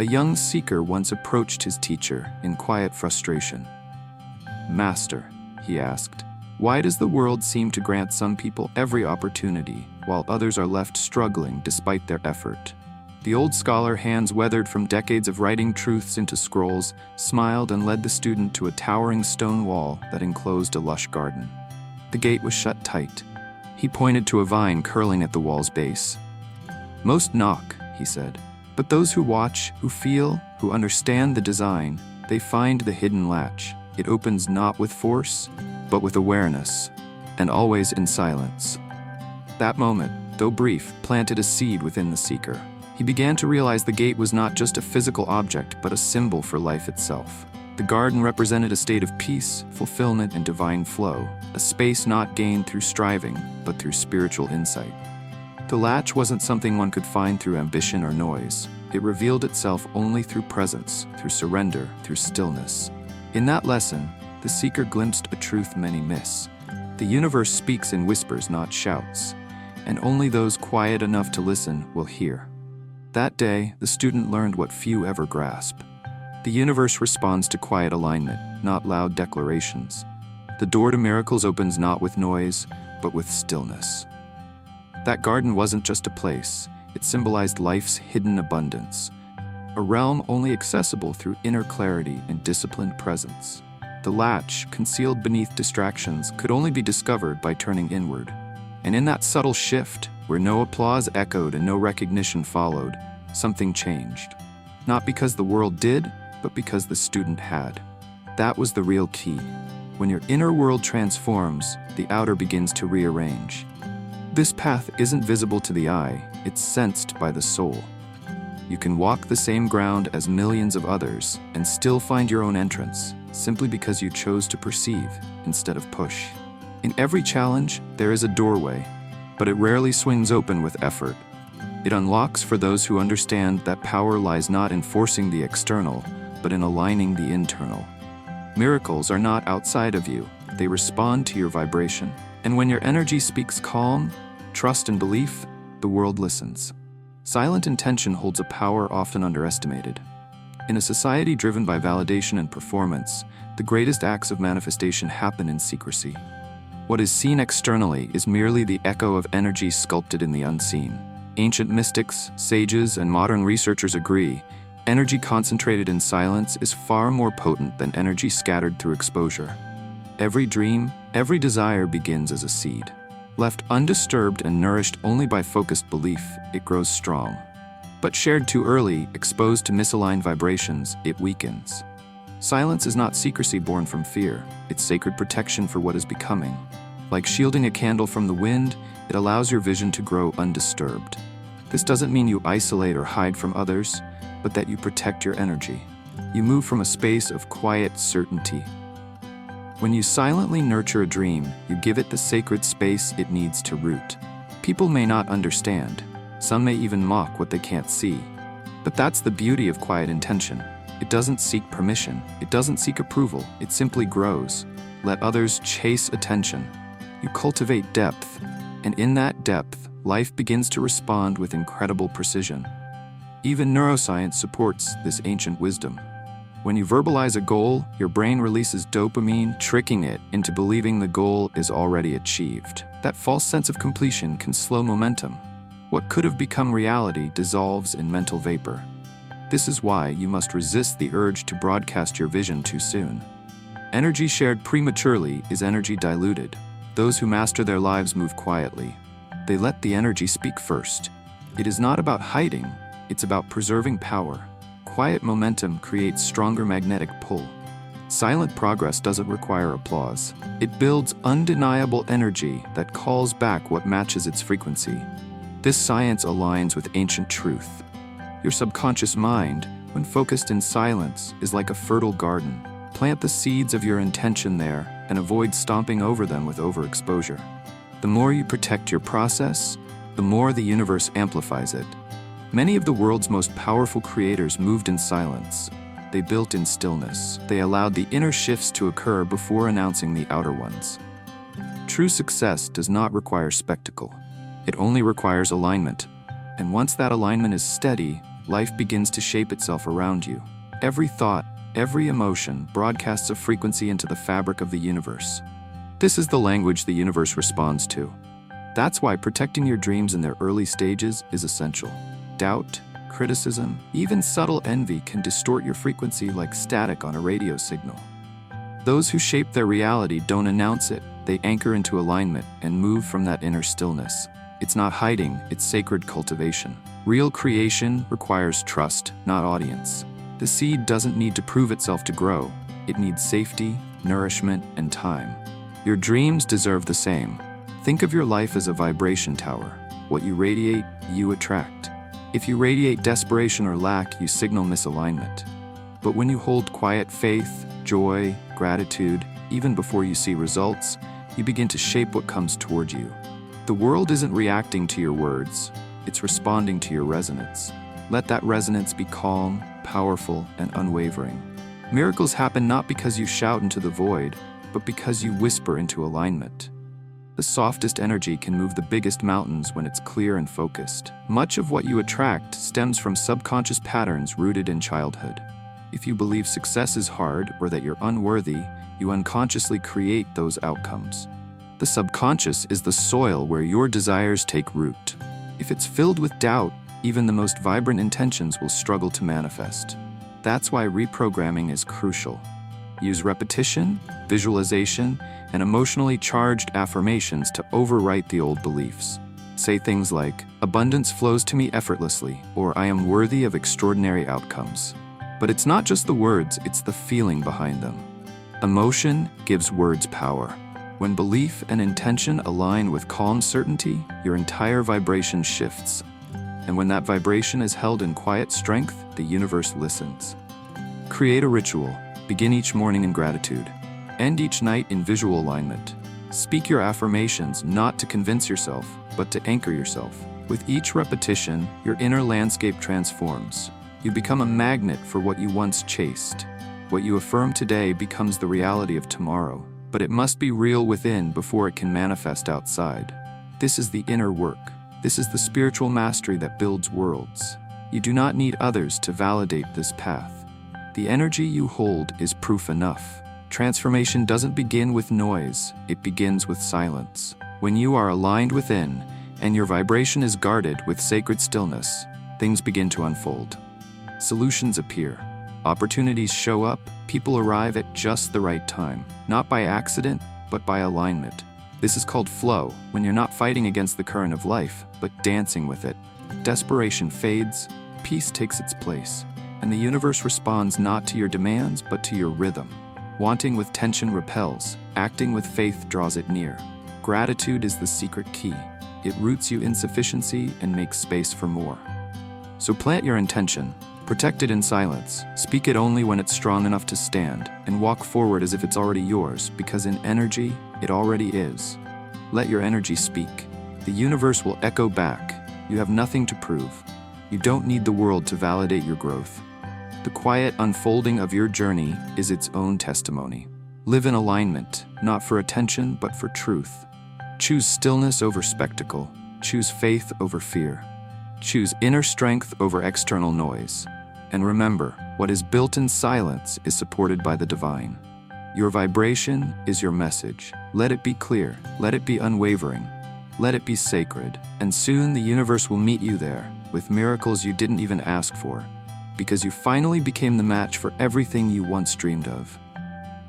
A young seeker once approached his teacher in quiet frustration. "Master," he asked, "why does the world seem to grant some people every opportunity, while others are left struggling despite their effort?" The old scholar, hands weathered from decades of writing truths into scrolls, smiled and led the student to a towering stone wall that enclosed a lush garden. The gate was shut tight. He pointed to a vine curling at the wall's base. "Most knock," he said, "but those who watch, who feel, who understand the design, they find the hidden latch. It opens not with force, but with awareness, and always in silence." That moment, though brief, planted a seed within the seeker. He began to realize the gate was not just a physical object, but a symbol for life itself. The garden represented a state of peace, fulfillment, and divine flow, a space not gained through striving, but through spiritual insight. The latch wasn't something one could find through ambition or noise. It revealed itself only through presence, through surrender, through stillness. In that lesson, the seeker glimpsed a truth many miss. The universe speaks in whispers, not shouts, and only those quiet enough to listen will hear. That day, the student learned what few ever grasp. The universe responds to quiet alignment, not loud declarations. The door to miracles opens not with noise, but with stillness. That garden wasn't just a place, it symbolized life's hidden abundance, a realm only accessible through inner clarity and disciplined presence. The latch, concealed beneath distractions, could only be discovered by turning inward. And in that subtle shift, where no applause echoed and no recognition followed, something changed. Not because the world did, but because the student had. That was the real key. When your inner world transforms, the outer begins to rearrange. This path isn't visible to the eye, it's sensed by the soul. You can walk the same ground as millions of others and still find your own entrance, simply because you chose to perceive instead of push. In every challenge, there is a doorway, but it rarely swings open with effort. It unlocks for those who understand that power lies not in forcing the external, but in aligning the internal. Miracles are not outside of you, they respond to your vibration. And when your energy speaks calm, trust, and belief, the world listens. Silent intention holds a power often underestimated. In a society driven by validation and performance, the greatest acts of manifestation happen in secrecy. What is seen externally is merely the echo of energy sculpted in the unseen. Ancient mystics, sages, and modern researchers agree, energy concentrated in silence is far more potent than energy scattered through exposure. Every dream, every desire begins as a seed. Left undisturbed and nourished only by focused belief, it grows strong. But shared too early, exposed to misaligned vibrations, it weakens. Silence is not secrecy born from fear, it's sacred protection for what is becoming. Like shielding a candle from the wind, it allows your vision to grow undisturbed. This doesn't mean you isolate or hide from others, but that you protect your energy. You move from a space of quiet certainty. When you silently nurture a dream, you give it the sacred space it needs to root. People may not understand. Some may even mock what they can't see. But that's the beauty of quiet intention. It doesn't seek permission. It doesn't seek approval. It simply grows. Let others chase attention. You cultivate depth, and in that depth, life begins to respond with incredible precision. Even neuroscience supports this ancient wisdom. When you verbalize a goal, your brain releases dopamine, tricking it into believing the goal is already achieved. That false sense of completion can slow momentum. What could have become reality dissolves in mental vapor. This is why you must resist the urge to broadcast your vision too soon. Energy shared prematurely is energy diluted. Those who master their lives move quietly. They let the energy speak first. It is not about hiding, it's about preserving power. Quiet momentum creates stronger magnetic pull. Silent progress doesn't require applause. It builds undeniable energy that calls back what matches its frequency. This science aligns with ancient truth. Your subconscious mind, when focused in silence, is like a fertile garden. Plant the seeds of your intention there and avoid stomping over them with overexposure. The more you protect your process, the more the universe amplifies it. Many of the world's most powerful creators moved in silence. They built in stillness. They allowed the inner shifts to occur before announcing the outer ones. True success does not require spectacle. It only requires alignment. And once that alignment is steady, life begins to shape itself around you. Every thought, every emotion broadcasts a frequency into the fabric of the universe. This is the language the universe responds to. That's why protecting your dreams in their early stages is essential. Doubt, criticism, even subtle envy can distort your frequency like static on a radio signal. Those who shape their reality don't announce it, they anchor into alignment and move from that inner stillness. It's not hiding, it's sacred cultivation. Real creation requires trust, not audience. The seed doesn't need to prove itself to grow. It needs safety, nourishment, and time. Your dreams deserve the same. Think of your life as a vibration tower. What you radiate, you attract. If you radiate desperation or lack, you signal misalignment. But when you hold quiet faith, joy, gratitude, even before you see results, you begin to shape what comes toward you. The world isn't reacting to your words, it's responding to your resonance. Let that resonance be calm, powerful, and unwavering. Miracles happen not because you shout into the void, but because you whisper into alignment. The softest energy can move the biggest mountains when it's clear and focused. Much of what you attract stems from subconscious patterns rooted in childhood. If you believe success is hard or that you're unworthy, you unconsciously create those outcomes. The subconscious is the soil where your desires take root. If it's filled with doubt, even the most vibrant intentions will struggle to manifest. That's why reprogramming is crucial. Use repetition, visualization, and emotionally charged affirmations to overwrite the old beliefs. Say things like, "Abundance flows to me effortlessly," or "I am worthy of extraordinary outcomes." But it's not just the words, it's the feeling behind them. Emotion gives words power. When belief and intention align with calm certainty, your entire vibration shifts. And when that vibration is held in quiet strength, the universe listens. Create a ritual. Begin each morning in gratitude. End each night in visual alignment. Speak your affirmations not to convince yourself, but to anchor yourself. With each repetition, your inner landscape transforms. You become a magnet for what you once chased. What you affirm today becomes the reality of tomorrow, but it must be real within before it can manifest outside. This is the inner work. This is the spiritual mastery that builds worlds. You do not need others to validate this path. The energy you hold is proof enough. Transformation doesn't begin with noise, it begins with silence. When you are aligned within, and your vibration is guarded with sacred stillness, things begin to unfold. Solutions appear. Opportunities show up, people arrive at just the right time, not by accident, but by alignment. This is called flow, when you're not fighting against the current of life, but dancing with it. Desperation fades, peace takes its place, and the universe responds not to your demands, but to your rhythm. Wanting with tension repels, acting with faith draws it near. Gratitude is the secret key. It roots you in sufficiency and makes space for more. So plant your intention. Protect it in silence, speak it only when it's strong enough to stand, and walk forward as if it's already yours, because in energy, it already is. Let your energy speak. The universe will echo back. You have nothing to prove. You don't need the world to validate your growth. The quiet unfolding of your journey is its own testimony. Live in alignment, not for attention, but for truth. Choose stillness over spectacle. Choose faith over fear. Choose inner strength over external noise. And remember, what is built in silence is supported by the divine. Your vibration is your message. Let it be clear, let it be unwavering, let it be sacred, and soon the universe will meet you there, with miracles you didn't even ask for, because you finally became the match for everything you once dreamed of.